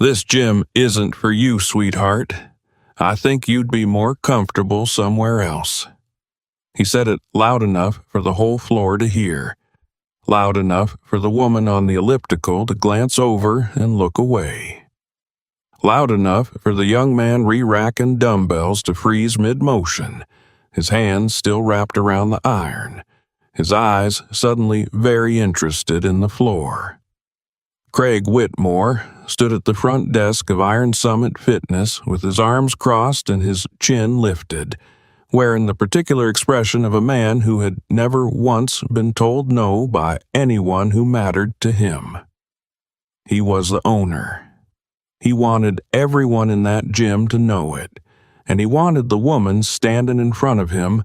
"This gym isn't for you, sweetheart. I think you'd be more comfortable somewhere else." He said it loud enough for the whole floor to hear, loud enough for the woman on the elliptical to glance over and look away, loud enough for the young man re-racking dumbbells to freeze mid-motion, his hands still wrapped around the iron, his eyes suddenly very interested in the floor. Craig Whitmore stood at the front desk of Iron Summit Fitness with his arms crossed and his chin lifted, wearing the particular expression of a man who had never once been told no by anyone who mattered to him. He was the owner. He wanted everyone in that gym to know it, and he wanted the woman standing in front of him,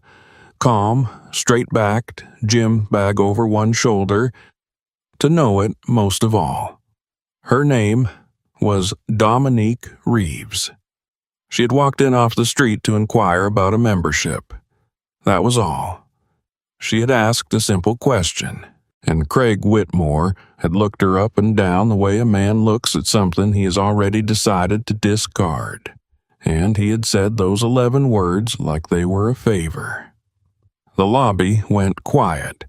calm, straight-backed, gym bag over one shoulder, to know it most of all. Her name was Dominique Reeves. She had walked in off the street to inquire about a membership. That was all. She had asked a simple question, and Craig Whitmore had looked her up and down the way a man looks at something he has already decided to discard, and he had said those 11 words like they were a favor. The lobby went quiet,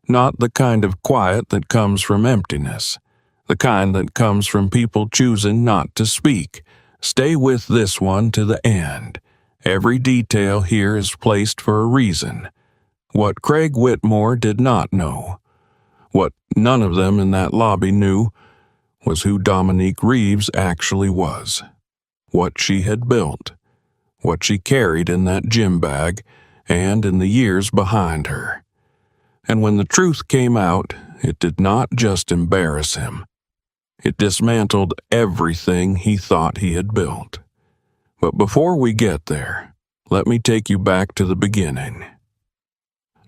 not the kind of quiet that comes from emptiness, the kind that comes from people choosing not to speak. Stay with this one to the end. Every detail here is placed for a reason. What Craig Whitmore did not know, what none of them in that lobby knew, was who Dominique Reeves actually was, what she had built, what she carried in that gym bag and in the years behind her. And when the truth came out, it did not just embarrass him. It dismantled everything he thought he had built. But before we get there, let me take you back to the beginning.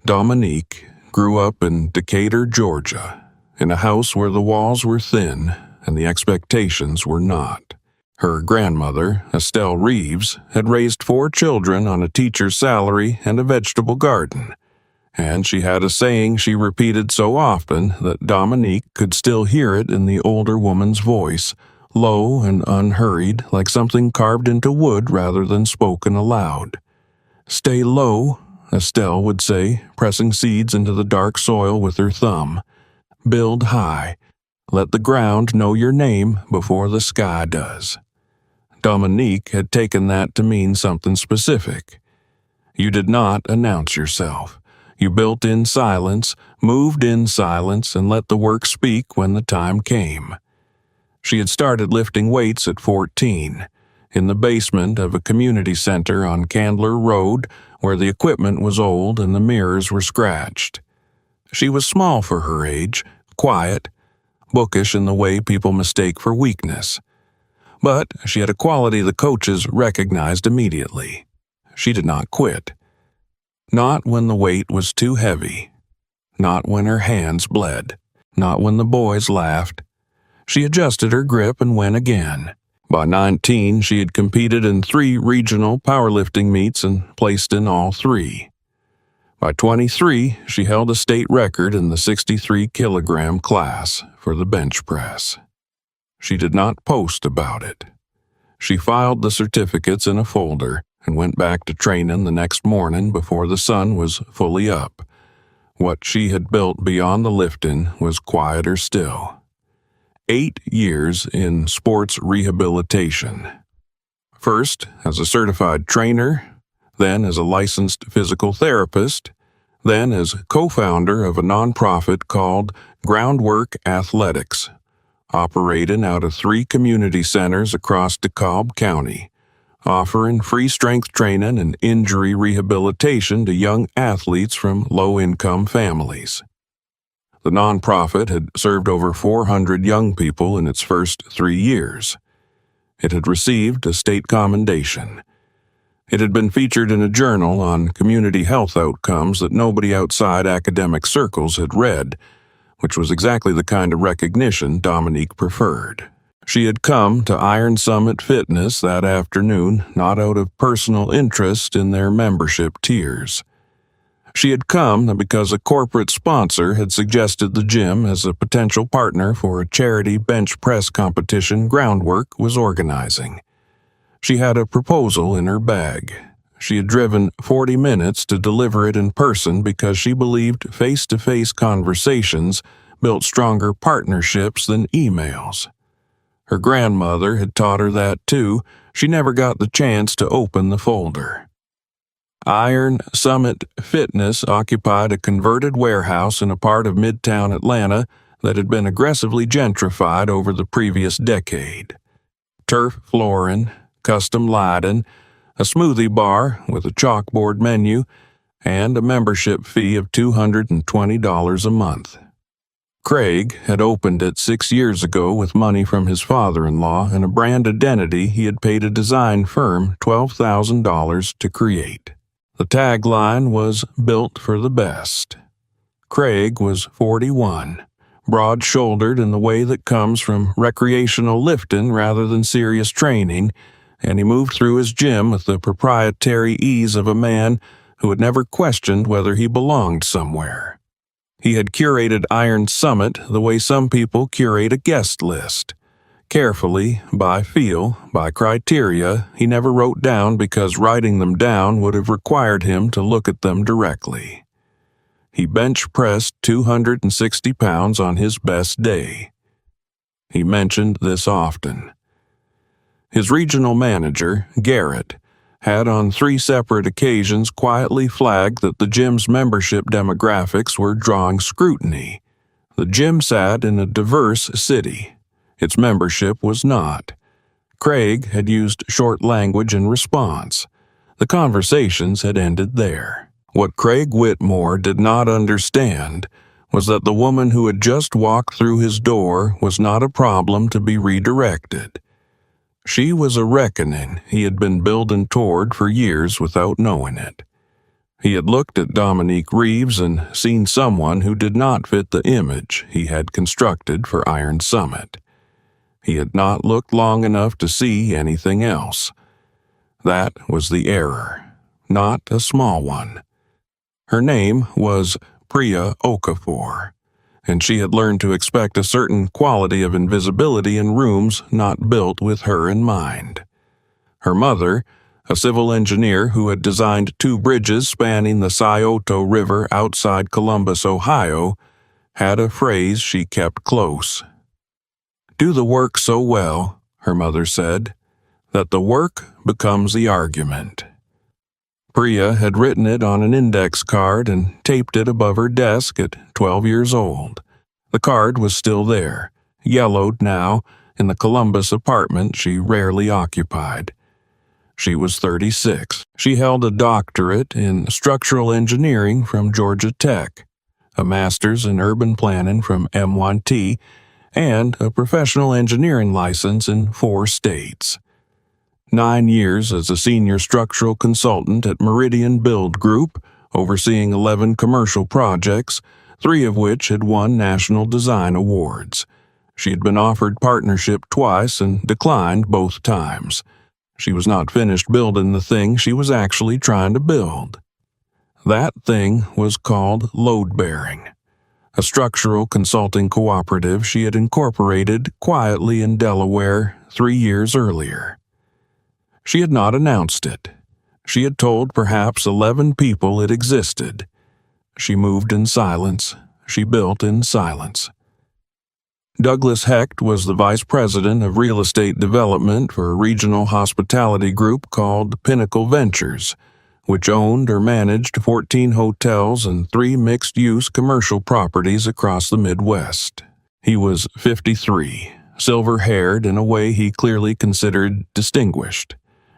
Dominique grew up in Decatur, Georgia, in a house where the walls were thin and the expectations were not. Her grandmother, Estelle Reeves, had raised 4 children on a teacher's salary and a vegetable garden, and she had a saying she repeated so often that Dominique could still hear it in the older woman's voice, low and unhurried, like something carved into wood rather than spoken aloud. "Stay low," Estelle would say, pressing seeds into the dark soil with her thumb. "Build high. Let the ground know your name before the sky does." Dominique had taken that to mean something specific. You did not announce yourself. You built in silence, moved in silence, and let the work speak when the time came. She had started lifting weights at 14, in the basement of a community center on Candler Road, where the equipment was old and the mirrors were scratched. She was small for her age, quiet, bookish in the way people mistake for weakness. But she had a quality the coaches recognized immediately. She did not quit. Not when the weight was too heavy. Not when her hands bled. Not when the boys laughed. She adjusted her grip and went again. By 19, she had competed in 3 regional powerlifting meets and placed in all 3. By 23, she held a state record in the 63-kilogram class for the bench press. She did not post about it. She filed the certificates in a folder and went back to training the next morning before the sun was fully up. What she had built beyond the lifting was quieter still. 8 years in sports rehabilitation. First as a certified trainer, then as a licensed physical therapist, then as co-founder of a nonprofit called Groundwork Athletics, operating out of 3 community centers across DeKalb County, offering free strength training and injury rehabilitation to young athletes from low-income families. The nonprofit had served over 400 young people in its first 3 years. It had received a state commendation. It had been featured in a journal on community health outcomes that nobody outside academic circles had read, which was exactly the kind of recognition Dominique preferred. She had come to Iron Summit Fitness that afternoon not out of personal interest in their membership tiers. She had come because a corporate sponsor had suggested the gym as a potential partner for a charity bench press competition Groundwork was organizing. She had a proposal in her bag. She had driven 40 minutes to deliver it in person because she believed face-to-face conversations built stronger partnerships than emails. Her grandmother had taught her that too. She never got the chance to open the folder. Iron Summit Fitness occupied a converted warehouse in a part of Midtown Atlanta that had been aggressively gentrified over the previous decade. Turf flooring, custom lighting, a smoothie bar with a chalkboard menu, and a membership fee of $220 a month. Craig had opened it 6 years ago with money from his father-in-law and a brand identity he had paid a design firm $12,000 to create. The tagline was "Built for the Best." Craig was 41, broad-shouldered in the way that comes from recreational lifting rather than serious training, and he moved through his gym with the proprietary ease of a man who had never questioned whether he belonged somewhere. He had curated Iron Summit the way some people curate a guest list. Carefully, by feel, by criteria, he never wrote down because writing them down would have required him to look at them directly. He bench-pressed 260 pounds on his best day. He mentioned this often. His regional manager, Garrett, had on 3 separate occasions quietly flagged that the gym's membership demographics were drawing scrutiny. The gym sat in a diverse city. Its membership was not. Craig had used short language in response. The conversations had ended there. What Craig Whitmore did not understand was that the woman who had just walked through his door was not a problem to be redirected. She was a reckoning he had been building toward for years without knowing it. He had looked at Dominique Reeves and seen someone who did not fit the image he had constructed for Iron Summit. He had not looked long enough to see anything else. That was the error, not a small one. Her name was Priya Okafor, and she had learned to expect a certain quality of invisibility in rooms not built with her in mind. Her mother, a civil engineer who had designed 2 bridges spanning the Scioto River outside Columbus, Ohio, had a phrase she kept close. "Do the work so well," her mother said, "that the work becomes the argument." Priya had written it on an index card and taped it above her desk at 12 years old. The card was still there, yellowed now, in the Columbus apartment she rarely occupied. She was 36. She held a doctorate in structural engineering from Georgia Tech, a master's in urban planning from MIT, and a professional engineering license in 4 states. 9 years as a senior structural consultant at Meridian Build Group, overseeing 11 commercial projects, 3 of which had won national design awards. She had been offered partnership twice and declined both times. She was not finished building the thing she was actually trying to build. That thing was called Load Bearing, a structural consulting cooperative she had incorporated quietly in Delaware 3 years earlier. She had not announced it. She had told perhaps 11 people it existed. She moved in silence. She built in silence. Douglas Hecht was the vice president of real estate development for a regional hospitality group called Pinnacle Ventures, which owned or managed 14 hotels and 3 mixed-use commercial properties across the Midwest. He was 53, silver-haired in a way he clearly considered distinguished,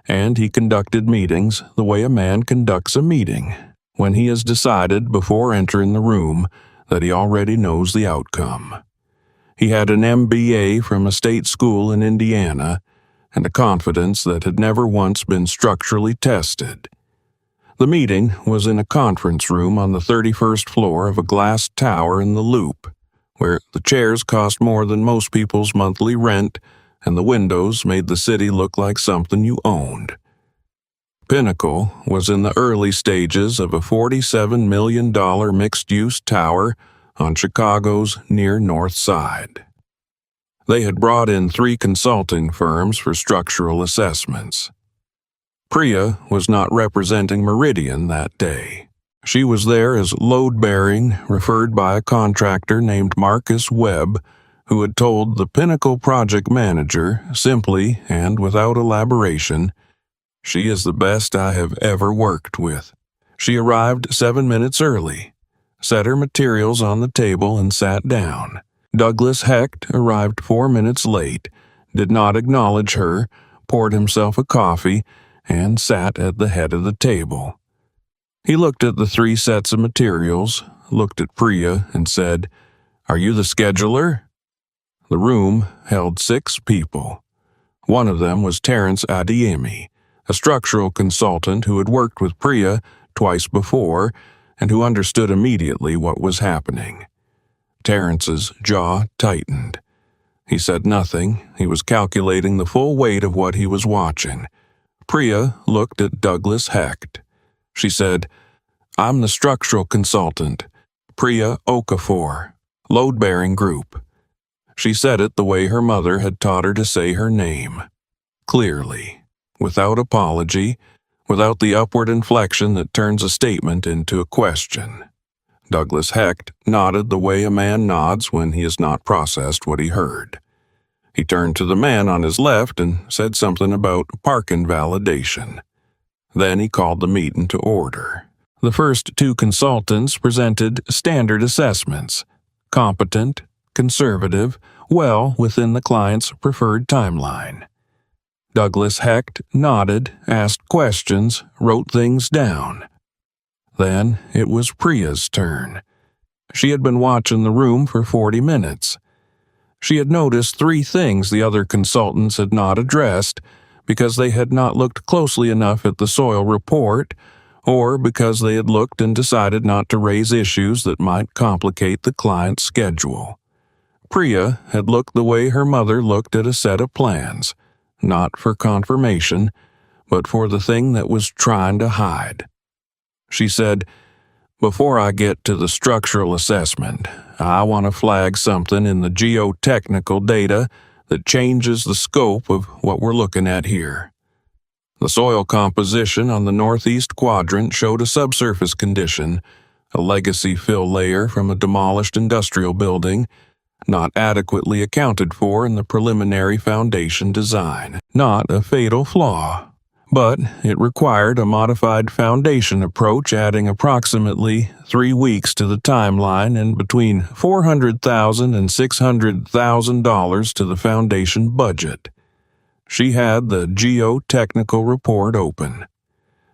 and he conducted meetings the way a man conducts a meeting, when he has decided before entering the room that he already knows the outcome. He had an MBA from a state school in Indiana and a confidence that had never once been structurally tested. The meeting was in a conference room on the 31st floor of a glass tower in the Loop, where the chairs cost more than most people's monthly rent and the windows made the city look like something you owned. Pinnacle was in the early stages of a $47 million mixed-use tower on Chicago's near North Side. They had brought in 3 consulting firms for structural assessments. Priya was not representing Meridian that day. She was there as load-bearing, referred by a contractor named Marcus Webb, who had told the Pinnacle project manager, simply and without elaboration, "She is the best I have ever worked with." She arrived 7 minutes early, set her materials on the table, and sat down. Douglas Hecht arrived 4 minutes late, did not acknowledge her, poured himself a coffee, and sat at the head of the table. He looked at the 3 sets of materials, looked at Priya, and said, "Are you the scheduler?" The room held 6 people. One of them was Terence Adeyemi, a structural consultant who had worked with Priya twice before and who understood immediately what was happening. Terence's jaw tightened. He said nothing. He was calculating the full weight of what he was watching. Priya looked at Douglas Hecht. She said, "I'm the structural consultant, Priya Okafor, load-bearing group." She said it the way her mother had taught her to say her name, clearly, without apology, without the upward inflection that turns a statement into a question. Douglas Hecht nodded the way a man nods when he has not processed what he heard. He turned to the man on his left and said something about park invalidation. Then he called the meeting to order. The first 2 consultants presented standard assessments, competent, conservative, well within the client's preferred timeline. Douglas Hecht nodded, asked questions, wrote things down. Then it was Priya's turn. She had been watching the room for 40 minutes. She had noticed 3 things the other consultants had not addressed because they had not looked closely enough at the soil report, or because they had looked and decided not to raise issues that might complicate the client's schedule. Priya had looked the way her mother looked at a set of plans, not for confirmation, but for the thing that was trying to hide. She said, "Before I get to the structural assessment, I want to flag something in the geotechnical data that changes the scope of what we're looking at here." The soil composition on the northeast quadrant showed a subsurface condition, a legacy fill layer from a demolished industrial building, not adequately accounted for in the preliminary foundation design. Not a fatal flaw, but it required a modified foundation approach, adding approximately 3 weeks to the timeline and between $400,000 and $600,000 to the foundation budget. She had the geotechnical report open.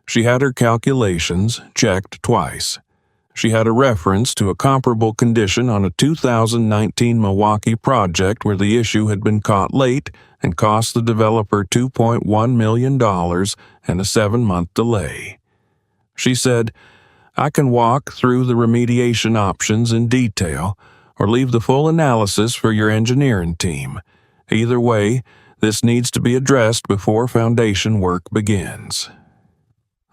She had her calculations checked twice. She had a reference to a comparable condition on a 2019 Milwaukee project where the issue had been caught late and cost the developer $2.1 million and a 7-month delay. She said, "I can walk through the remediation options in detail or leave the full analysis for your engineering team. Either way, this needs to be addressed before foundation work begins."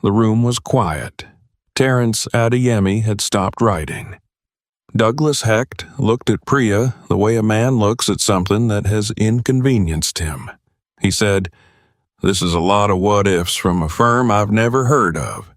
The room was quiet. Terence Adeyemi had stopped writing. Douglas Hecht looked at Priya the way a man looks at something that has inconvenienced him. He said, "This is a lot of what-ifs from a firm I've never heard of."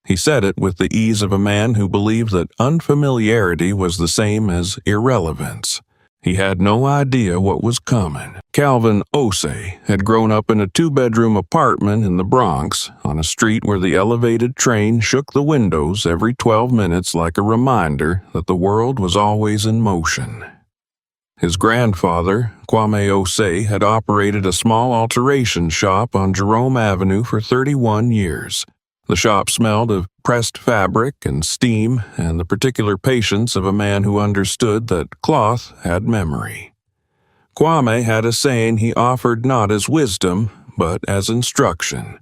He said it with the ease of a man who believed that unfamiliarity was the same as irrelevance. He had no idea what was coming. Calvin Osei had grown up in a 2-bedroom apartment in the Bronx, on a street where the elevated train shook the windows every 12 minutes like a reminder that the world was always in motion. His grandfather, Kwame Osei, had operated a small alteration shop on Jerome Avenue for 31 years. The shop smelled of pressed fabric and steam and the particular patience of a man who understood that cloth had memory. Kwame had a saying he offered not as wisdom, but as instruction.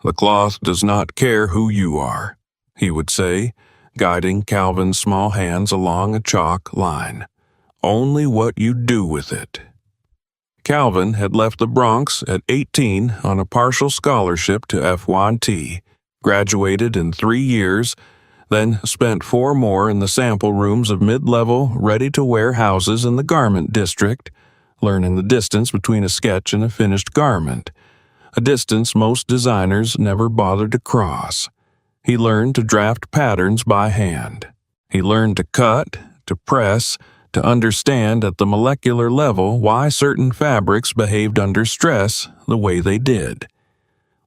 "The cloth does not care who you are," he would say, guiding Calvin's small hands along a chalk line. "Only what you do with it." Calvin had left the Bronx at 18 on a partial scholarship to FYT, graduated in 3 years, then spent 4 more in the sample rooms of mid-level, ready-to-wear houses in the garment district, learning the distance between a sketch and a finished garment, a distance most designers never bothered to cross. He learned to draft patterns by hand. He learned to cut, to press, to understand at the molecular level why certain fabrics behaved under stress the way they did.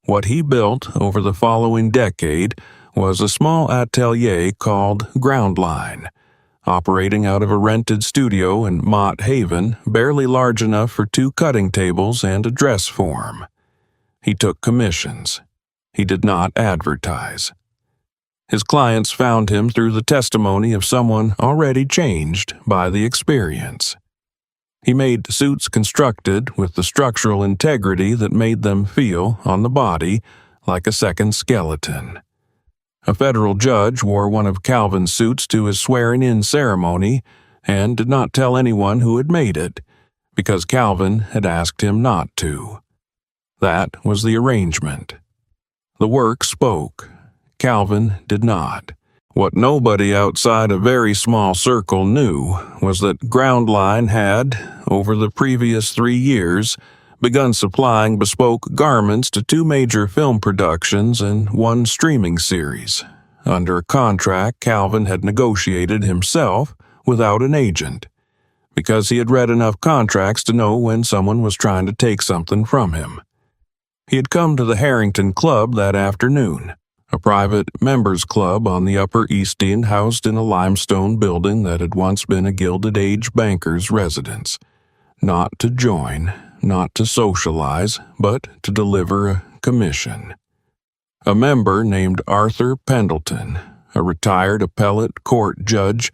What he built over the following decade was a small atelier called Groundline, operating out of a rented studio in Mott Haven, barely large enough for 2 cutting tables and a dress form. He took commissions. He did not advertise. His clients found him through the testimony of someone already changed by the experience. He made suits constructed with the structural integrity that made them feel, on the body, like a second skeleton. A federal judge wore one of Calvin's suits to his swearing-in ceremony and did not tell anyone who had made it, because Calvin had asked him not to. That was the arrangement. The work spoke. Calvin did not. What nobody outside a very small circle knew was that Groundline had, over the previous 3 years, begun supplying bespoke garments to 2 major film productions and 1 streaming series, under a contract Calvin had negotiated himself without an agent, because he had read enough contracts to know when someone was trying to take something from him. He had come to the Harrington Club that afternoon, a private members' club on the Upper East End housed in a limestone building that had once been a Gilded Age banker's residence. Not to join, not to socialize, but to deliver a commission. A member named Arthur Pendleton, a retired appellate court judge,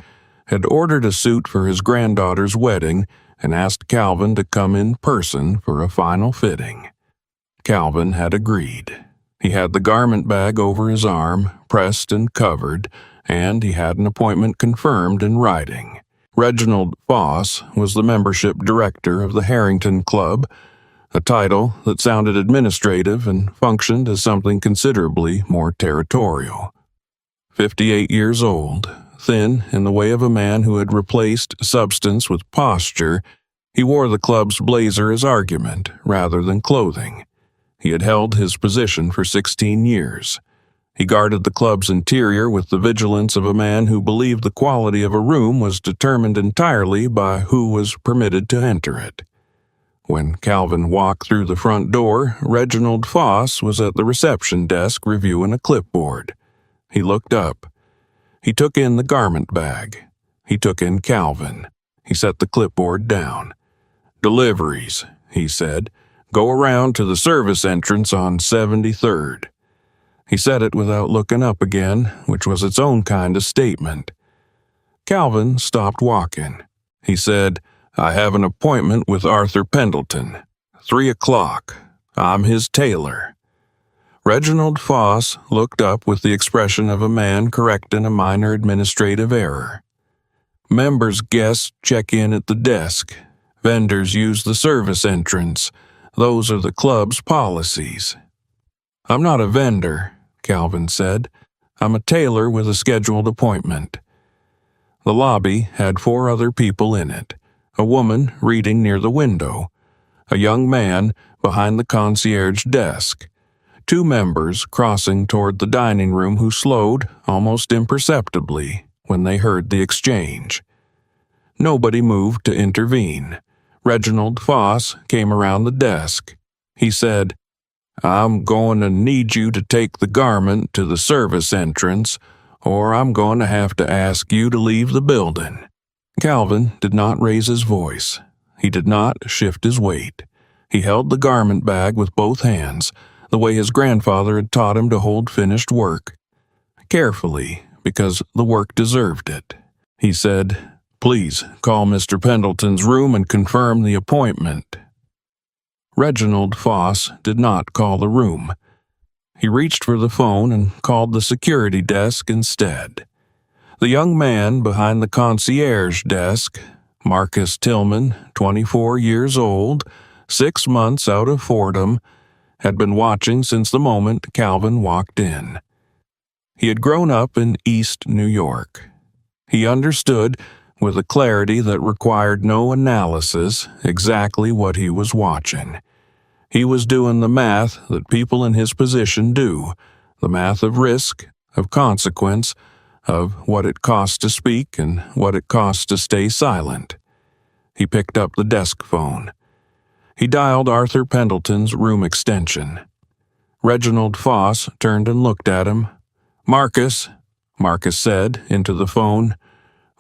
had ordered a suit for his granddaughter's wedding and asked Calvin to come in person for a final fitting. Calvin had agreed. He had the garment bag over his arm, pressed and covered, and he had an appointment confirmed in writing. Reginald Foss was the membership director of the Harrington Club, a title that sounded administrative and functioned as something considerably more territorial. 58 years old, thin in the way of a man who had replaced substance with posture, he wore the club's blazer as argument rather than clothing. He had held his position for 16 years. He guarded the club's interior with the vigilance of a man who believed the quality of a room was determined entirely by who was permitted to enter it. When Calvin walked through the front door, Reginald Foss was at the reception desk reviewing a clipboard. He looked up. He took in the garment bag. He took in Calvin. He set the clipboard down. "Deliveries," he said. "Go around to the service entrance on 73rd. He said it without looking up again, which was its own kind of statement. Calvin stopped walking. He said, "I have an appointment with Arthur Pendleton. 3 o'clock. I'm his tailor." Reginald Foss looked up with the expression of a man correcting a minor administrative error. "Members' guests check in at the desk. Vendors use the service entrance. Those are the club's policies." "I'm not a vendor," Calvin said. "I'm a tailor with a scheduled appointment." The lobby had 4 other people in it, a woman reading near the window, a young man behind the concierge desk, 2 members crossing toward the dining room who slowed almost imperceptibly when they heard the exchange. Nobody moved to intervene. Reginald Foss came around the desk. He said, "I'm going to need you to take the garment to the service entrance, or I'm going to have to ask you to leave the building." Calvin did not raise his voice. He did not shift his weight. He held the garment bag with both hands, the way his grandfather had taught him to hold finished work. Carefully, because the work deserved it. He said, "Please call Mr. Pendleton's room and confirm the appointment." Reginald Foss did not call the room. He reached for the phone and called the security desk instead. The young man behind the concierge desk, Marcus Tillman, 24 years old, 6 months out of Fordham, had been watching since the moment Calvin walked in. He had grown up in East New York. He understood, with a clarity that required no analysis, exactly what he was watching. He was doing the math that people in his position do, the math of risk, of consequence, of what it costs to speak and what it costs to stay silent. He picked up the desk phone. He dialed Arthur Pendleton's room extension. Reginald Foss turned and looked at him. "Marcus," Marcus said into the phone.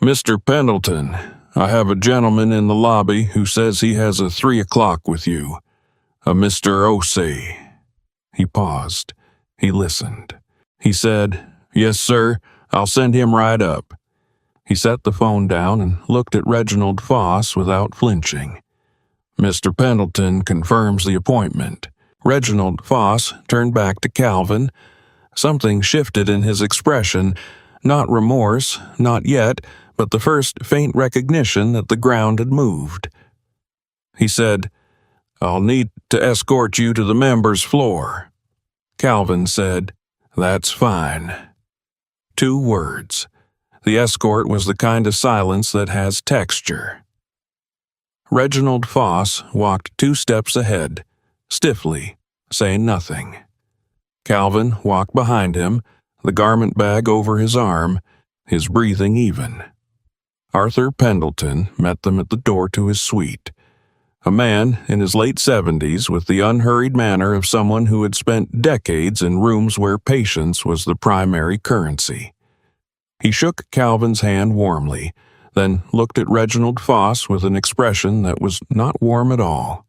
"Mr. Pendleton, I have a gentleman in the lobby who says he has a 3 o'clock with you. A Mr. Osei." He paused. He listened. He said, "Yes, sir. I'll send him right up." He set the phone down and looked at Reginald Foss without flinching. "Mr. Pendleton confirms the appointment." Reginald Foss turned back to Calvin. Something shifted in his expression, not remorse, not yet, but the first faint recognition that the ground had moved. He said, "I'll need to escort you to the members' floor." Calvin said, "That's fine." 2 words. The escort was the kind of silence that has texture. Reginald Foss walked 2 steps ahead, stiffly, saying nothing. Calvin walked behind him, the garment bag over his arm, his breathing even. Arthur Pendleton met them at the door to his suite. A man in his late 70s with the unhurried manner of someone who had spent decades in rooms where patience was the primary currency. He shook Calvin's hand warmly, then looked at Reginald Foss with an expression that was not warm at all.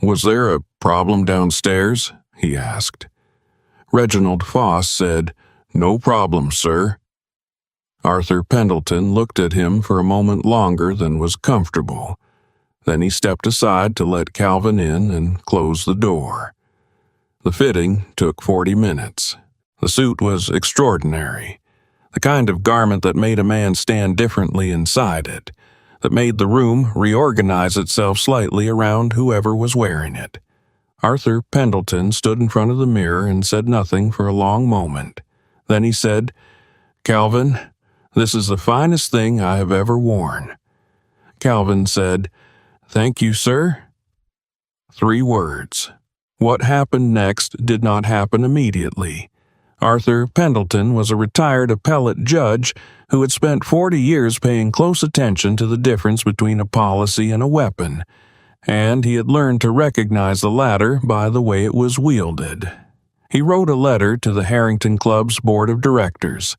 "Was there a problem downstairs?" he asked. Reginald Foss said, "No problem, sir." Arthur Pendleton looked at him for a moment longer than was comfortable. Then he stepped aside to let Calvin in and close the door. The fitting took 40 minutes. The suit was extraordinary. The kind of garment that made a man stand differently inside it, that made the room reorganize itself slightly around whoever was wearing it. Arthur Pendleton stood in front of the mirror and said nothing for a long moment. Then he said, "Calvin, this is the finest thing I have ever worn." Calvin said, "Thank you, sir." 3 words. What happened next did not happen immediately. Arthur Pendleton was a retired appellate judge who had spent 40 years paying close attention to the difference between a policy and a weapon, and he had learned to recognize the latter by the way it was wielded. He wrote a letter to the Harrington Club's board of directors,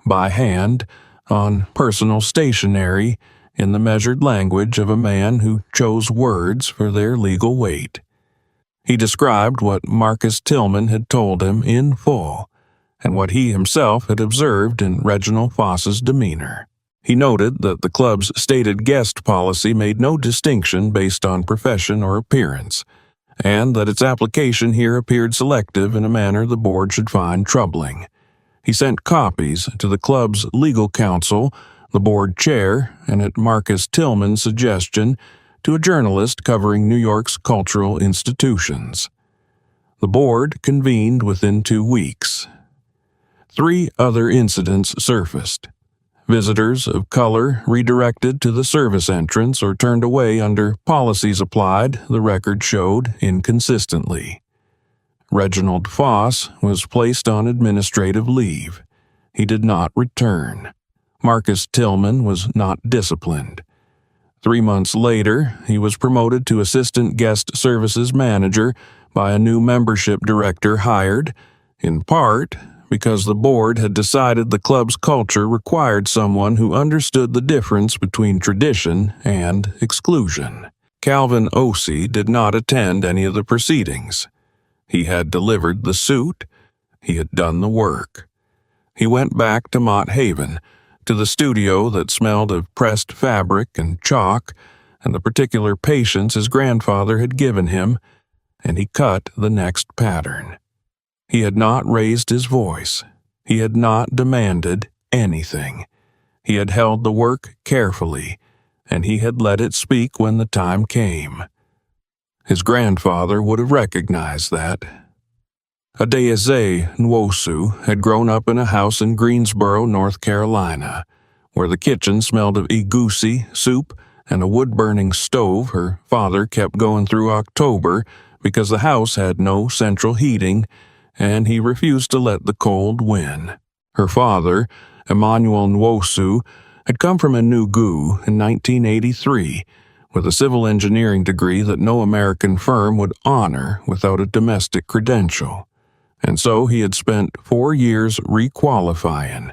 by hand, on personal stationery, in the measured language of a man who chose words for their legal weight. He described what Marcus Tillman had told him in full, and what he himself had observed in Reginald Foss's demeanor. He noted that the club's stated guest policy made no distinction based on profession or appearance, and that its application here appeared selective in a manner the board should find troubling. He sent copies to the club's legal counsel, the board chair, and at Marcus Tillman's suggestion, to a journalist covering New York's cultural institutions. The board convened within 2 weeks. 3 other incidents surfaced. Visitors of color redirected to the service entrance or turned away under policies applied, the record showed, inconsistently. Reginald Foss was placed on administrative leave. He did not return. Marcus Tillman was not disciplined. 3 months later, he was promoted to Assistant Guest Services Manager by a new membership director hired, in part, because the board had decided the club's culture required someone who understood the difference between tradition and exclusion. Calvin Osei did not attend any of the proceedings. He had delivered the suit. He had done the work. He went back to Mott Haven, to the studio that smelled of pressed fabric and chalk and the particular patience his grandfather had given him, and he cut the next pattern. He had not raised his voice. He had not demanded anything. He had held the work carefully, and he had let it speak when the time came. His grandfather would have recognized that. Adeyeze Nwosu had grown up in a house in Greensboro, North Carolina, where the kitchen smelled of egusi soup and a wood-burning stove her father kept going through October because the house had no central heating, and he refused to let the cold win. Her father, Emmanuel Nwosu, had come from Enugu in 1983 with a civil engineering degree that no American firm would honor without a domestic credential. And so he had spent 4 years requalifying,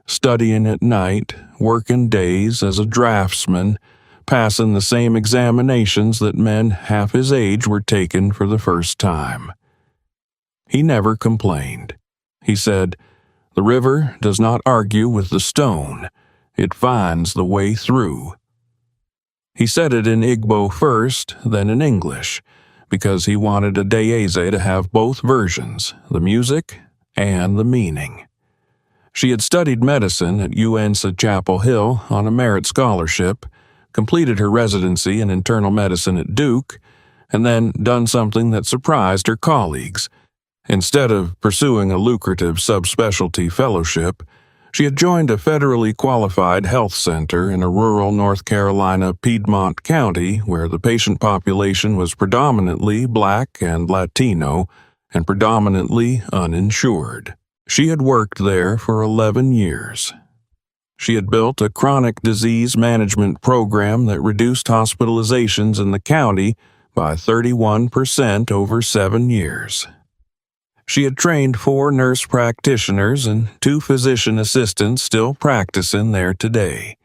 studying at night, working days as a draftsman, passing the same examinations that men half his age were taking for the first time. He never complained. He said, "The river does not argue with the stone. It finds the way through." He said it in Igbo first, then in English, because he wanted Adeyeze to have both versions, the music and the meaning. She had studied medicine at UNSA Chapel Hill on a merit scholarship, completed her residency in internal medicine at Duke, and then done something that surprised her colleagues. Instead of pursuing a lucrative subspecialty fellowship, she had joined a federally qualified health center in a rural North Carolina Piedmont County where the patient population was predominantly Black and Latino and predominantly uninsured. She had worked there for 11 years. She had built a chronic disease management program that reduced hospitalizations in the county by 31% over 7 years. She had trained 4 nurse practitioners and 2 physician assistants still practicing there today.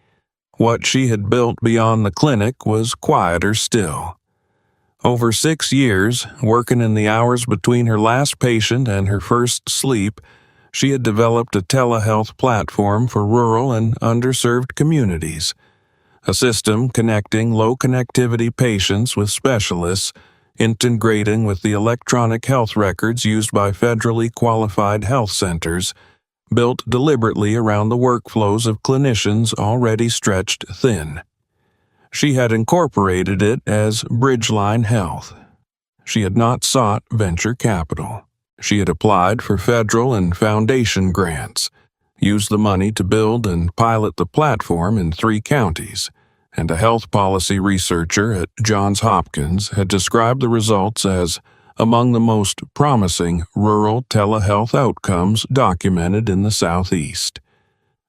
What she had built beyond the clinic was quieter still. Over 6 years, working in the hours between her last patient and her first sleep, she had developed a telehealth platform for rural and underserved communities, a system connecting low-connectivity patients with specialists, integrating with the electronic health records used by federally qualified health centers, built deliberately around the workflows of clinicians already stretched thin. She had incorporated it as Bridgeline Health. She had not sought venture capital. She had applied for federal and foundation grants, used the money to build and pilot the platform in 3 counties, and a health policy researcher at Johns Hopkins had described the results as among the most promising rural telehealth outcomes documented in the Southeast.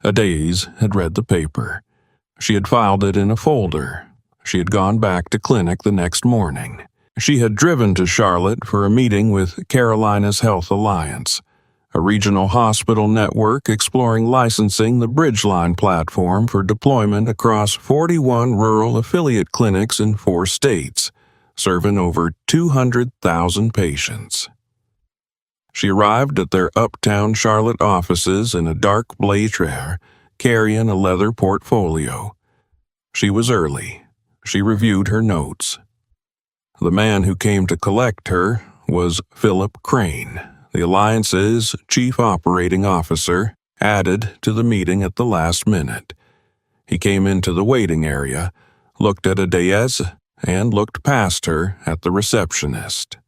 Adeyeze had read the paper. She had filed it in a folder. She had gone back to clinic the next morning. She had driven to Charlotte for a meeting with Carolinas Health Alliance, a regional hospital network exploring licensing the Bridgeline platform for deployment across 41 rural affiliate clinics in 4 states, serving over 200,000 patients. She arrived at their uptown Charlotte offices in a dark Blaytre, carrying a leather portfolio. She was early. She reviewed her notes. The man who came to collect her was Philip Crane, the Alliance's Chief Operating Officer, added to the meeting at the last minute. He came into the waiting area, looked at Adeyeze, and looked past her at the receptionist.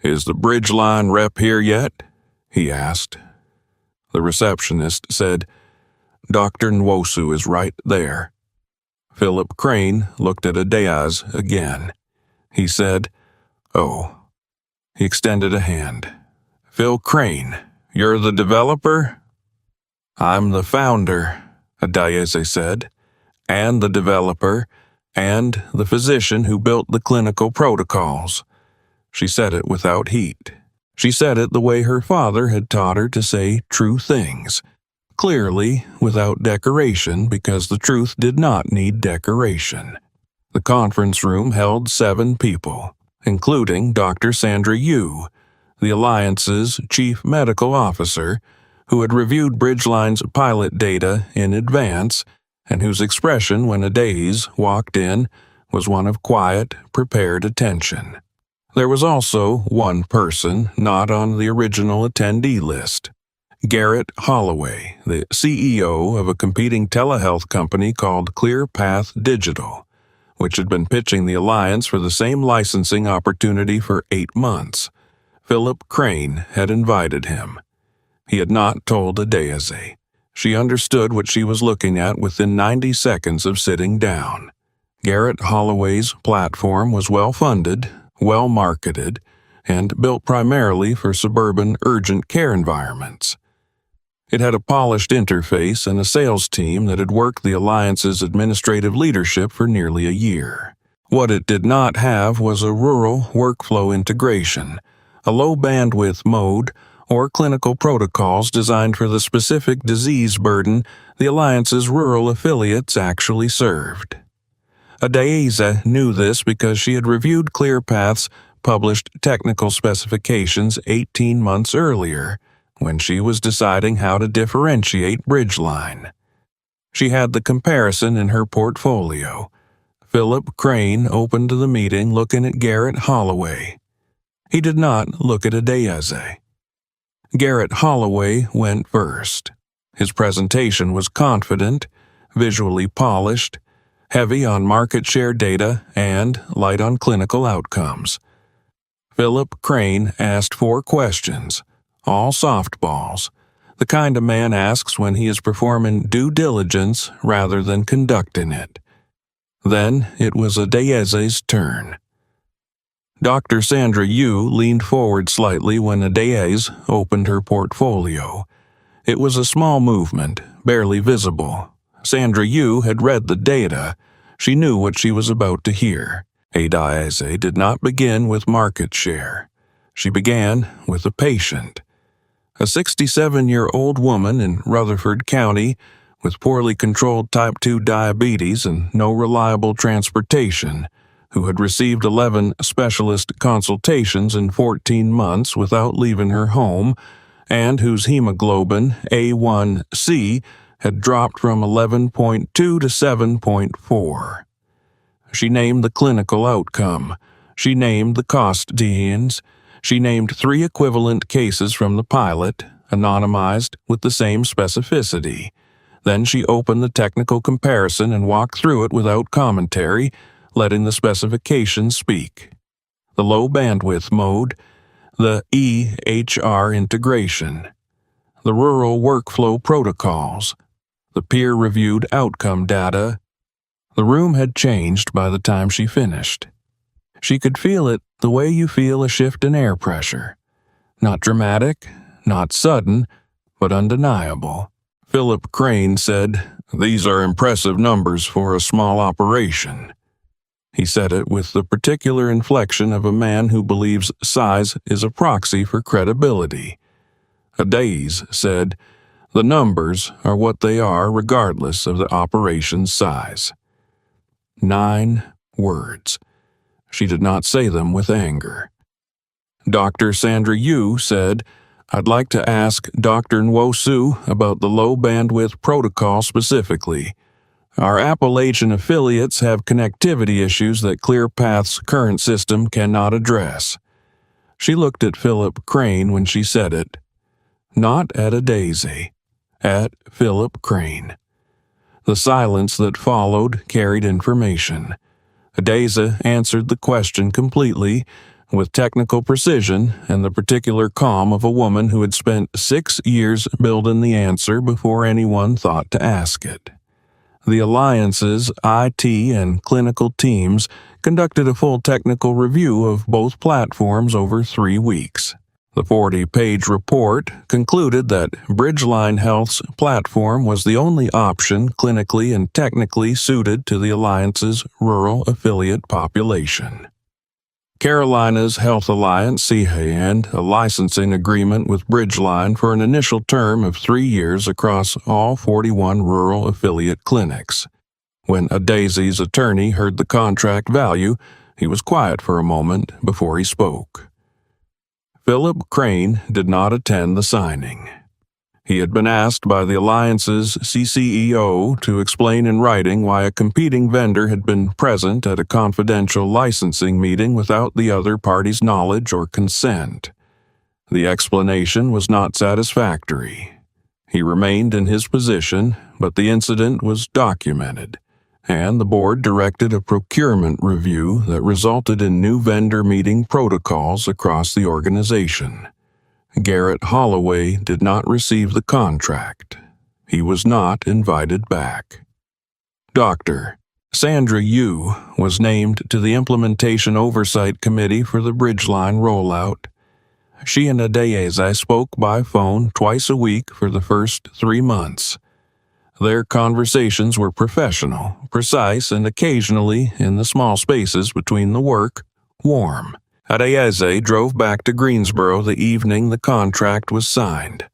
"Is the Bridgeline rep here yet?" he asked. The receptionist said, "Dr. Nwosu is right there." Philip Crane looked at Adeyeze again. He said, "Oh." He extended a hand. "Phil Crane, you're the developer?" "I'm the founder," Adeyeze said, "and the developer, and the physician who built the clinical protocols." She said it without heat. She said it the way her father had taught her to say true things, clearly without decoration because the truth did not need decoration. The conference room held 7 people, including Dr. Sandra Yu, the Alliance's Chief Medical Officer, who had reviewed Bridgeline's pilot data in advance and whose expression when Adeyeze walked in was one of quiet, prepared attention. There was also one person not on the original attendee list, Garrett Holloway, the CEO of a competing telehealth company called ClearPath Digital, which had been pitching the alliance for the same licensing opportunity for 8 months. Philip Crane had invited him. He had not told Adeze. She understood what she was looking at within 90 seconds of sitting down. Garrett Holloway's platform was well-funded, well-marketed, and built primarily for suburban urgent care environments. It had a polished interface and a sales team that had worked the alliance's administrative leadership for nearly a year. What it did not have was a rural workflow integration, a low-bandwidth mode, or clinical protocols designed for the specific disease burden the alliance's rural affiliates actually served. Adeze knew this because she had reviewed ClearPath's published technical specifications 18 months earlier, when she was deciding how to differentiate Bridgeline. She had the comparison in her portfolio. Philip Crane opened the meeting looking at Garrett Holloway. He did not look at Adeze. Garrett Holloway went first. His presentation was confident, visually polished, heavy on market share data, and light on clinical outcomes. Philip Crane asked 4 questions, all softballs, the kind a man asks when he is performing due diligence rather than conducting it. Then it was Adeze's turn. Dr. Sandra Yu leaned forward slightly when Adeze opened her portfolio. It was a small movement, barely visible. Sandra Yu had read the data. She knew what she was about to hear. Adeze did not begin with market share. She began with a patient. A 67-year-old woman in Rutherford County with poorly controlled type 2 diabetes and no reliable transportation, who had received 11 specialist consultations in 14 months without leaving her home, and whose hemoglobin, A1C, had dropped from 11.2 to 7.4. She named the clinical outcome. She named the cost DNs. She named 3 equivalent cases from the pilot, anonymized with the same specificity. Then she opened the technical comparison and walked through it without commentary, letting the specifications speak. The low bandwidth mode, the EHR integration, the rural workflow protocols, the peer-reviewed outcome data. The room had changed by the time she finished. She could feel it the way you feel a shift in air pressure. Not dramatic, not sudden, but undeniable. Philip Crane said, "These are impressive numbers for a small operation." He said it with the particular inflection of a man who believes size is a proxy for credibility. Adeze said, "The numbers are what they are regardless of the operation's size." 9 words. She did not say them with anger. Dr. Sandra Yu said, "I'd like to ask Dr. Nwosu about the low-bandwidth protocol specifically. Our Appalachian affiliates have connectivity issues that ClearPath's current system cannot address." She looked at Philip Crane when she said it. Not at Adeze, at Philip Crane. The silence that followed carried information. Adeze answered the question completely, with technical precision and the particular calm of a woman who had spent 6 years building the answer before anyone thought to ask it. The Alliance's IT and clinical teams conducted a full technical review of both platforms over 3 weeks. The 40-page report concluded that Bridgeline Health's platform was the only option clinically and technically suited to the Alliance's rural affiliate population. Carolina's Health Alliance had a licensing agreement with Bridgeline for an initial term of 3 years across all 41 rural affiliate clinics. When Adeze's attorney heard the contract value, he was quiet for a moment before he spoke. Philip Crane did not attend the signing. He had been asked by the Alliance's CCEO to explain in writing why a competing vendor had been present at a confidential licensing meeting without the other party's knowledge or consent. The explanation was not satisfactory. He remained in his position, but the incident was documented. and the board directed a procurement review that resulted in new vendor meeting protocols across the organization. Garrett Holloway did not receive the contract. He was not invited back. Dr. Sandra Yu was named to the Implementation Oversight Committee for the Bridgeline rollout. She and Adeyeze spoke by phone twice a week for the first 3 months. Their conversations were professional, precise, and occasionally, in the small spaces between the work, warm. Adeyeze drove back to Greensboro the evening the contract was signed.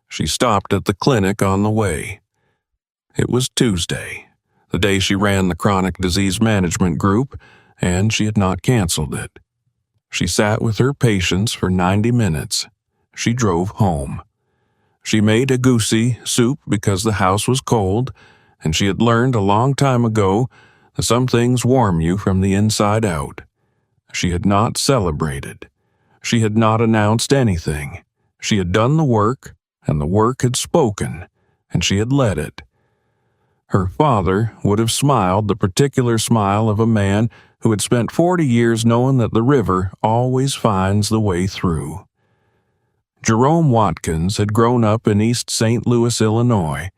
She stopped at the clinic on the way. It was Tuesday, the day she ran the chronic disease management group, and she had not canceled it. She sat with her patients for 90 minutes. She drove home. She made a goosey soup because the house was cold, and she had learned a long time ago that some things warm you from the inside out. She had not celebrated. She had not announced anything. She had done the work, and the work had spoken, and she had led it. Her father would have smiled the particular smile of a man who had spent 40 years knowing that the river always finds the way through. Jerome Watkins had grown up in East St. Louis, Illinois,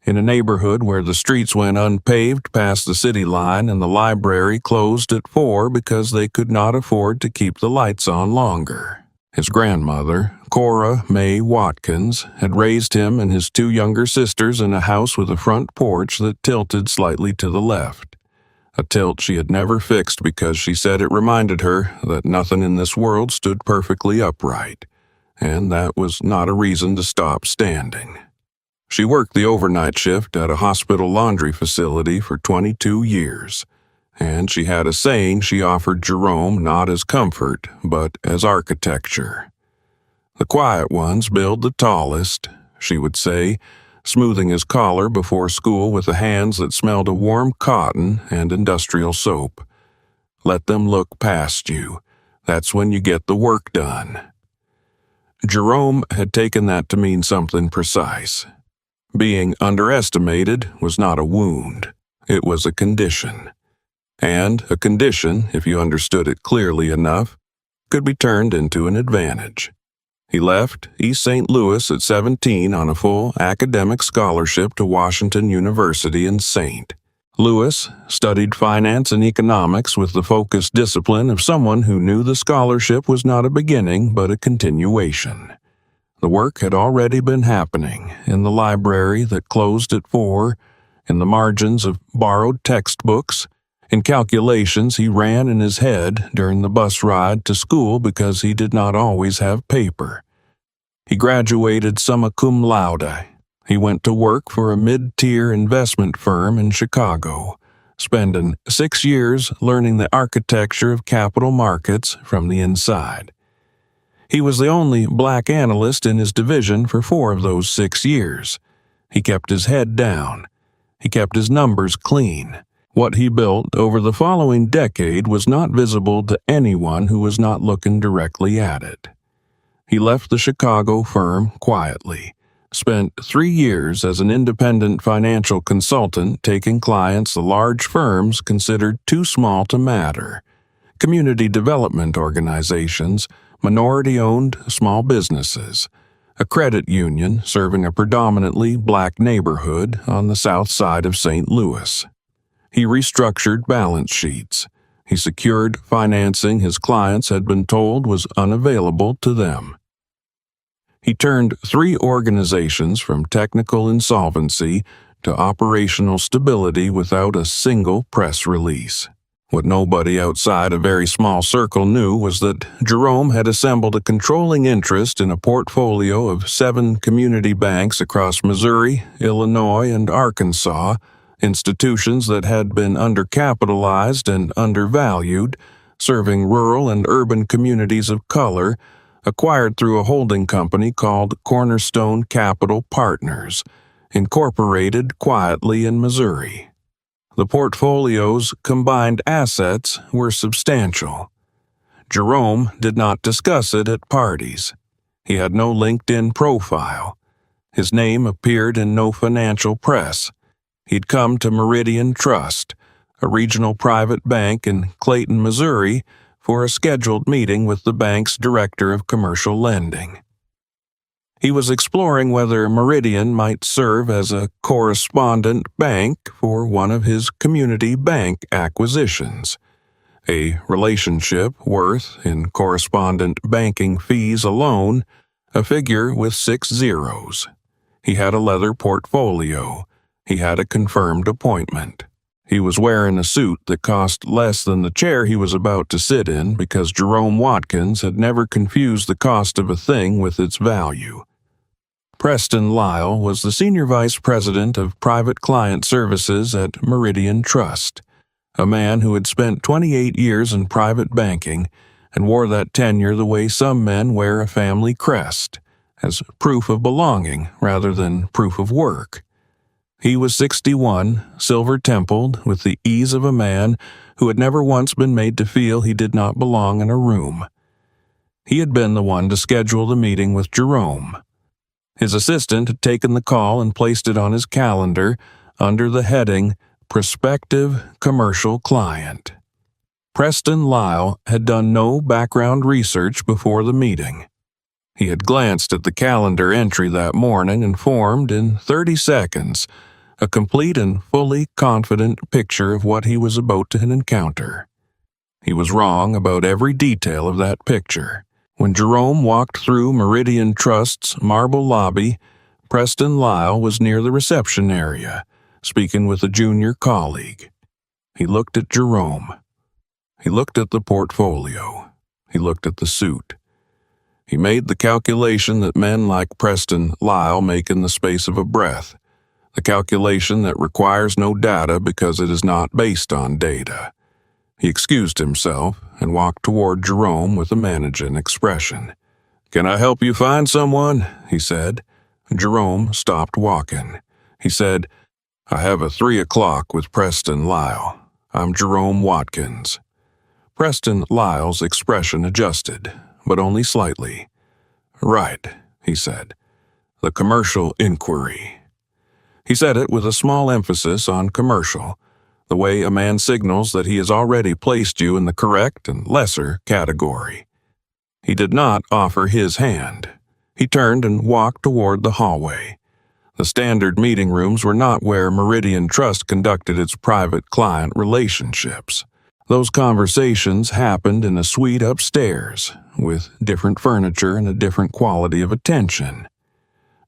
in a neighborhood where the streets went unpaved past the city line and the library closed at 4 because they could not afford to keep the lights on longer. His grandmother, Cora May Watkins, had raised him and his 2 younger sisters in a house with a front porch that tilted slightly to the left. A tilt she had never fixed because she said it reminded her that nothing in this world stood perfectly upright, and that was not a reason to stop standing. She worked the overnight shift at a hospital laundry facility for 22 years, and she had a saying she offered Jerome not as comfort, but as architecture. The quiet ones build the tallest, she would say, smoothing his collar before school with the hands that smelled of warm cotton and industrial soap. Let them look past you. That's when you get the work done. Jerome had taken that to mean something precise. Being underestimated was not a wound. It was a condition. And a condition, if you understood it clearly enough, could be turned into an advantage. He left East St. Louis at 17 on a full academic scholarship to Washington University in St. Louis studied finance and economics with the focused discipline of someone who knew the scholarship was not a beginning but a continuation. The work had already been happening in the library that closed at 4, in the margins of borrowed textbooks, in calculations he ran in his head during the bus ride to school because he did not always have paper. He graduated summa cum laude. He went to work for a mid-tier investment firm in Chicago, spending 6 years learning the architecture of capital markets from the inside. He was the only black analyst in his division for 4 of those 6 years. He kept his head down. He kept his numbers clean. What he built over the following decade was not visible to anyone who was not looking directly at it. He left the Chicago firm quietly, spent 3 years as an independent financial consultant taking clients the large firms considered too small to matter, community development organizations, minority-owned small businesses, a credit union serving a predominantly black neighborhood on the south side of St. Louis. He restructured balance sheets. He secured financing his clients had been told was unavailable to them. He turned 3 organizations from technical insolvency to operational stability without a single press release. What nobody outside a very small circle knew was that Jerome had assembled a controlling interest in a portfolio of 7 community banks across Missouri, Illinois, and Arkansas, institutions that had been undercapitalized and undervalued, serving rural and urban communities of color, acquired through a holding company called Cornerstone Capital Partners, incorporated quietly in Missouri. The portfolio's combined assets were substantial. Jerome did not discuss it at parties. He had no LinkedIn profile. His name appeared in no financial press. He'd come to Meridian Trust, a regional private bank in Clayton, Missouri, for a scheduled meeting with the bank's director of commercial lending. He was exploring whether Meridian might serve as a correspondent bank for one of his community bank acquisitions, a relationship worth, in correspondent banking fees alone, a figure with 6 zeros. He had a leather portfolio. He had a confirmed appointment. He was wearing a suit that cost less than the chair he was about to sit in because Jerome Watkins had never confused the cost of a thing with its value. Preston Lyle was the Senior Vice President of Private Client Services at Meridian Trust, a man who had spent 28 years in private banking and wore that tenure the way some men wear a family crest, as proof of belonging rather than proof of work. He was 61, silver-templed, with the ease of a man who had never once been made to feel he did not belong in a room. He had been the one to schedule the meeting with Jerome. His assistant had taken the call and placed it on his calendar under the heading Prospective Commercial Client. Preston Lyle had done no background research before the meeting. He had glanced at the calendar entry that morning and formed, in 30 seconds, a complete and fully confident picture of what he was about to encounter. He was wrong about every detail of that picture. When Jerome walked through Meridian Trust's marble lobby, Preston Lyle was near the reception area, speaking with a junior colleague. He looked at Jerome. He looked at the portfolio. He looked at the suit. He made the calculation that men like Preston Lyle make in the space of a breath, the calculation that requires no data because it is not based on data. He excused himself and walked toward Jerome with a managing expression. "Can I help you find someone?" he said. Jerome stopped walking. He said, "I have a 3 o'clock with Preston Lyle. I'm Jerome Watkins." Preston Lyle's expression adjusted, but only slightly. "Right," he said. "The commercial inquiry." He said it with a small emphasis on commercial, the way a man signals that he has already placed you in the correct and lesser category. He did not offer his hand. He turned and walked toward the hallway. The standard meeting rooms were not where Meridian Trust conducted its private client relationships. Those conversations happened in a suite upstairs, with different furniture and a different quality of attention.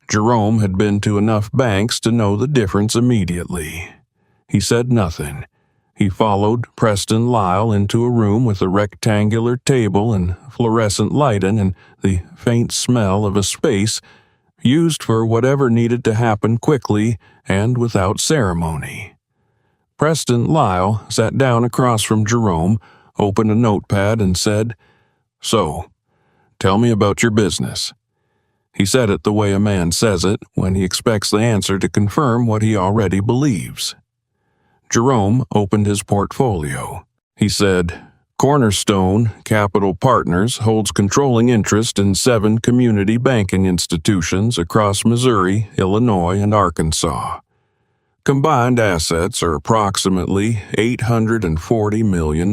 Jerome had been to enough banks to know the difference immediately. He said nothing. He followed Preston Lyle into a room with a rectangular table and fluorescent lighting and the faint smell of a space used for whatever needed to happen quickly and without ceremony. Preston Lyle sat down across from Jerome, opened a notepad, and said, "So, tell me about your business." He said it the way a man says it when he expects the answer to confirm what he already believes. Jerome opened his portfolio. He said, "Cornerstone Capital Partners holds controlling interest in 7 community banking institutions across Missouri, Illinois, and Arkansas. Combined assets are approximately $840 million.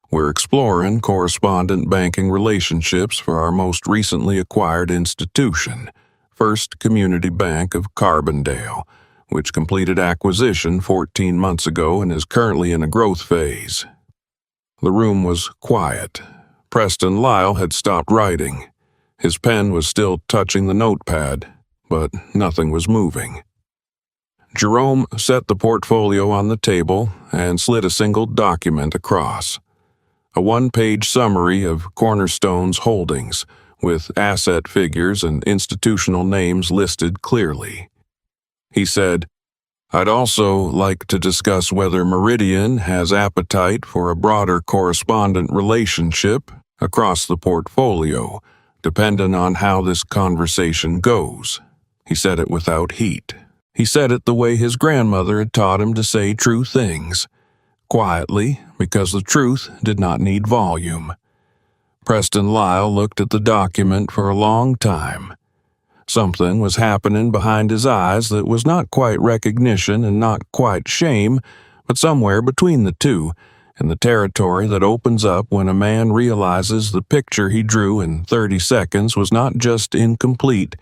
We're exploring correspondent banking relationships for our most recently acquired institution, First Community Bank of Carbondale, which completed acquisition 14 months ago and is currently in a growth phase." The room was quiet. Preston Lyle had stopped writing. His pen was still touching the notepad, but nothing was moving. Jerome set the portfolio on the table and slid a single document across. A 1-page summary of Cornerstone's holdings, with asset figures and institutional names listed clearly. He said, "I'd also like to discuss whether Meridian has appetite for a broader correspondent relationship across the portfolio, depending on how this conversation goes." He said it without heat. He said it the way his grandmother had taught him to say true things, quietly, because the truth did not need volume. Preston Lyle looked at the document for a long time. Something was happening behind his eyes that was not quite recognition and not quite shame, but somewhere between the two, in the territory that opens up when a man realizes the picture he drew in 30 seconds was not just incomplete,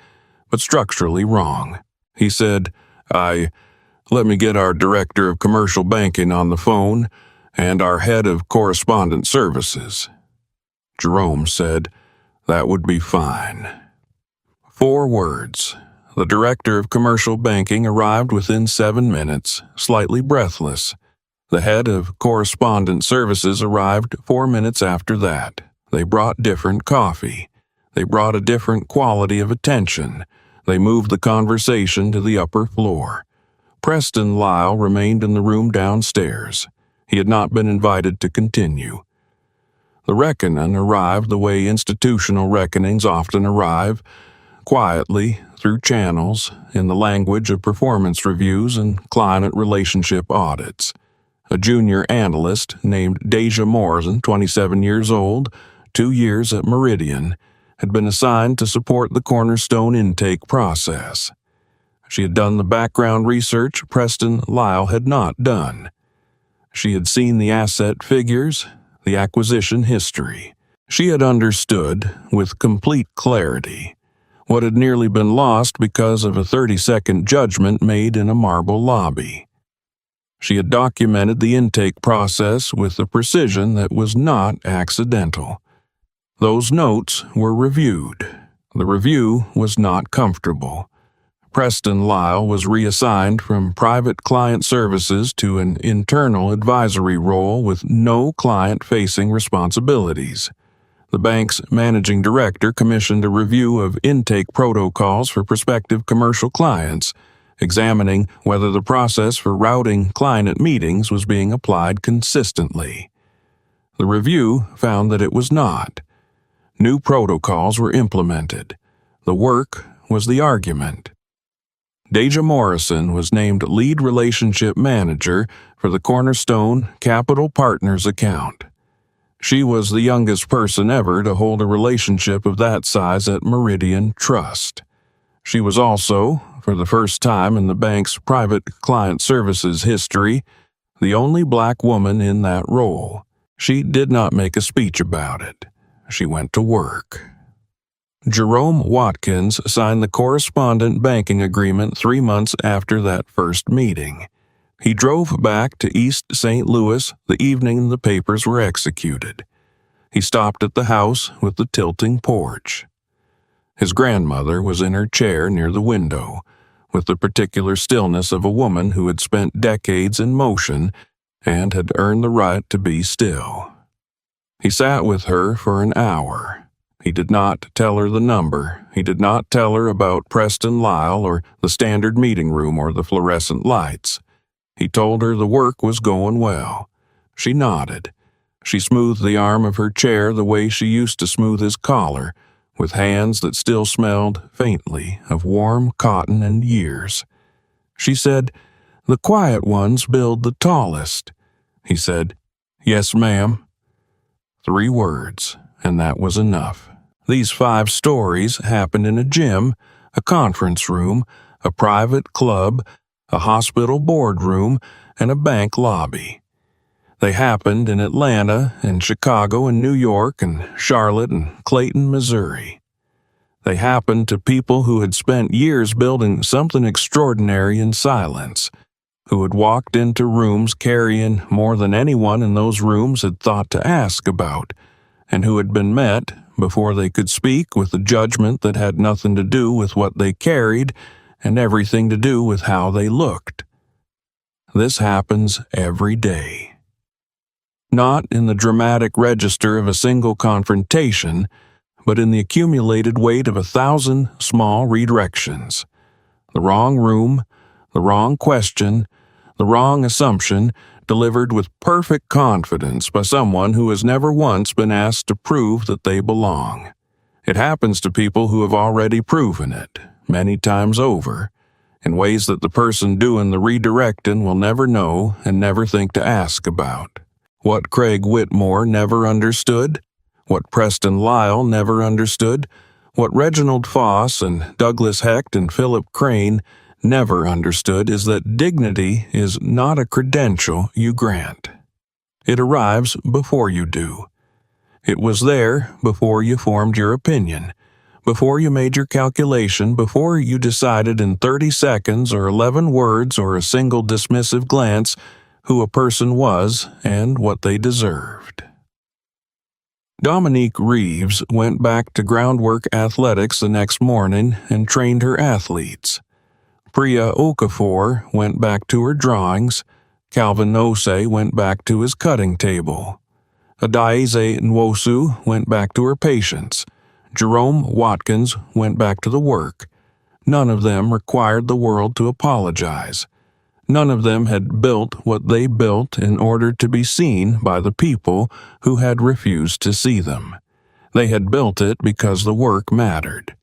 but structurally wrong. He said, Let me get our director of commercial banking on the phone and our head of correspondent services." Jerome said, "That would be fine." 4 words. The director of commercial banking arrived within 7 minutes, slightly breathless. The head of correspondent services arrived 4 minutes after that. They brought different coffee. They brought a different quality of attention. They moved the conversation to the upper floor. Preston Lyle remained in the room downstairs. He had not been invited to continue. The reckoning arrived the way institutional reckonings often arrive, quietly, through channels, in the language of performance reviews and client relationship audits. A junior analyst named Deja Morrison, 27 years old, 2 years at Meridian, had been assigned to support the Cornerstone intake process. She had done the background research Preston Lyle had not done. She had seen the asset figures, the acquisition history. She had understood, with complete clarity, what had nearly been lost because of a 30-second judgment made in a marble lobby. She had documented the intake process with a precision that was not accidental. Those notes were reviewed. The review was not comfortable. Preston Lyle was reassigned from private client services to an internal advisory role with no client-facing responsibilities. The bank's managing director commissioned a review of intake protocols for prospective commercial clients, examining whether the process for routing client meetings was being applied consistently. The review found that it was not. New protocols were implemented. The work was the argument. Deja Morrison was named lead relationship manager for the Cornerstone Capital Partners account. She was the youngest person ever to hold a relationship of that size at Meridian Trust. She was also, for the first time in the bank's private client services history, the only black woman in that role. She did not make a speech about it. She went to work. Jerome Watkins signed the correspondent banking agreement 3 months after that first meeting. He drove back to East St. Louis the evening the papers were executed. He stopped at the house with the tilting porch. His grandmother was in her chair near the window, with the particular stillness of a woman who had spent decades in motion and had earned the right to be still. He sat with her for an hour. He did not tell her the number. He did not tell her about Preston Lyle or the standard meeting room or the fluorescent lights. He told her the work was going well. She nodded. She smoothed the arm of her chair the way she used to smooth his collar, with hands that still smelled faintly of warm cotton and years. She said, "The quiet ones build the tallest." He said, "Yes, ma'am." 3 words, and that was enough. These 5 stories happened in a gym, a conference room, a private club, a hospital boardroom, and a bank lobby. They happened in Atlanta and Chicago and New York and Charlotte and Clayton, Missouri. They happened to people who had spent years building something extraordinary in silence, who had walked into rooms carrying more than anyone in those rooms had thought to ask about, and who had been met, before they could speak, with a judgment that had nothing to do with what they carried and everything to do with how they looked. This happens every day. Not in the dramatic register of a single confrontation, but in the accumulated weight of 1,000 small redirections. The wrong room, the wrong question, the wrong assumption, delivered with perfect confidence by someone who has never once been asked to prove that they belong. It happens to people who have already proven it, many times over, in ways that the person doing the redirecting will never know and never think to ask about. What Craig Whitmore never understood, what Preston Lyle never understood, What Reginald Foss and Douglas Hecht and Philip Crane never understood is that dignity is not a credential you grant. It arrives before you do. It was there before you formed your opinion, before you made your calculation, before you decided in 30 seconds or 11 words or a single dismissive glance who a person was and what they deserved. Dominique Reeves went back to groundwork athletics the next morning and trained her athletes. Priya Okafor went back to her drawings. Calvin Nosey went back to his cutting table. Adaize Nwosu went back to her patients. Jerome Watkins went back to the work. None of them required the world to apologize. None of them had built what they built in order to be seen by the people who had refused to see them. They had built it because the work mattered.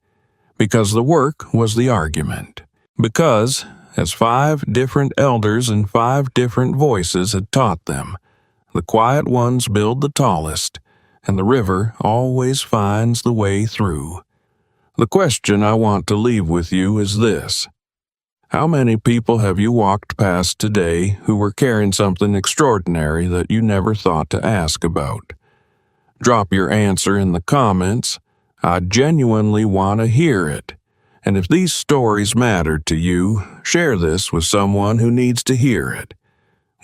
Because the work was the argument. Because, as 5 different elders and 5 different voices had taught them, the quiet ones build the tallest, and the river always finds the way through. The question I want to leave with you is this. How many people have you walked past today who were carrying something extraordinary that you never thought to ask about? Drop your answer in the comments. I genuinely want to hear it. And if these stories matter to you, share this with someone who needs to hear it.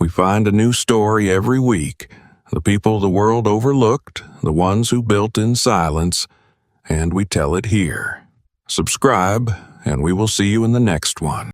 We find a new story every week. The people the world overlooked, the ones who built in silence, and we tell it here. Subscribe, and we will see you in the next one.